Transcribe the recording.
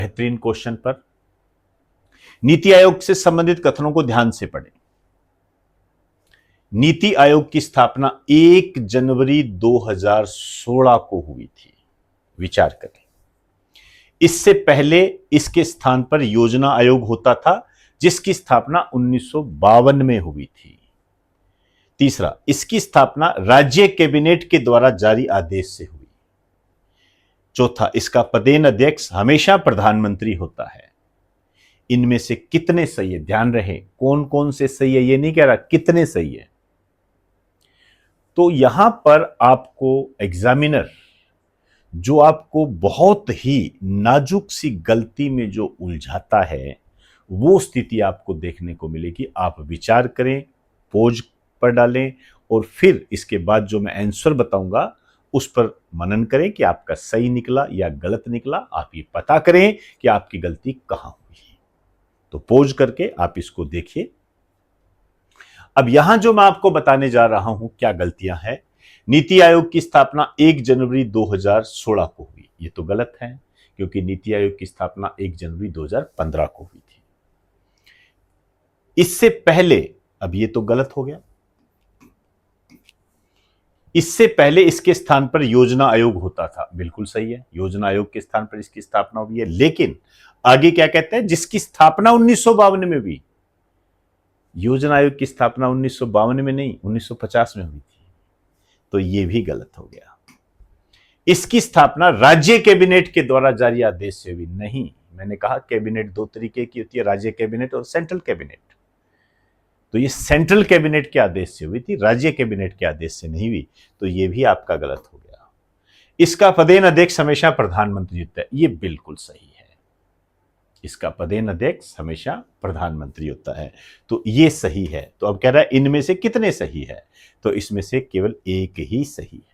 बेहतरीन क्वेश्चन पर नीति आयोग से संबंधित कथनों को ध्यान से पढ़ें। नीति आयोग की स्थापना 1 जनवरी 2016 को हुई थी। विचार करें, इससे पहले इसके स्थान पर योजना आयोग होता था जिसकी स्थापना 1952 में हुई थी। तीसरा, इसकी स्थापना राज्य कैबिनेट के द्वारा जारी आदेश से हुई। चौथा, इसका पदेन अध्यक्ष हमेशा प्रधानमंत्री होता है। इनमें से कितने सही है? ध्यान रहे, कौन कौन से सही है ये नहीं कह रहा, कितने सही है। तो यहां पर आपको एग्जामिनर जो आपको बहुत ही नाजुक सी गलती में जो उलझाता है वो स्थिति आपको देखने को मिलेगी। आप विचार करें, पोज पर डालें और फिर इसके बाद जो मैं आंसर बताऊंगा उस पर मनन करें कि आपका सही निकला या गलत निकला। आप ये पता करें कि आपकी गलती कहां हुई। तो पोज करके आप इसको देखिए। अब यहां जो मैं आपको बताने जा रहा हूं क्या गलतियां हैं। नीति आयोग की स्थापना 1 जनवरी 2016 को हुई, ये तो गलत है क्योंकि नीति आयोग की स्थापना 1 जनवरी 2015 को हुई थी। इससे पहले, अब ये तो गलत हो गया, इससे पहले इसके स्थान पर योजना आयोग होता था। बिल्कुल सही है, योजना आयोग के स्थान पर इसकी स्थापना हुई है। लेकिन आगे क्या कहते हैं, जिसकी स्थापना 1952 में हुई। योजना आयोग की स्थापना 1952 में नहीं, 1950 में हुई थी। तो यह भी गलत हो गया। इसकी स्थापना राज्य कैबिनेट के द्वारा जारी आदेश से हुई। नहीं, मैंने कहा कैबिनेट दो तरीके की होती है, राज्य कैबिनेट और सेंट्रल कैबिनेट। तो ये सेंट्रल कैबिनेट के आदेश से हुई थी, राज्य कैबिनेट के आदेश से नहीं हुई। तो ये भी आपका गलत हो गया। इसका पदेन अध्यक्ष हमेशा प्रधानमंत्री होता है, ये बिल्कुल सही है। इसका पदेन अध्यक्ष हमेशा प्रधानमंत्री होता है, तो ये सही है। तो अब कह रहा है इनमें से कितने सही है, तो इसमें से केवल एक ही सही है।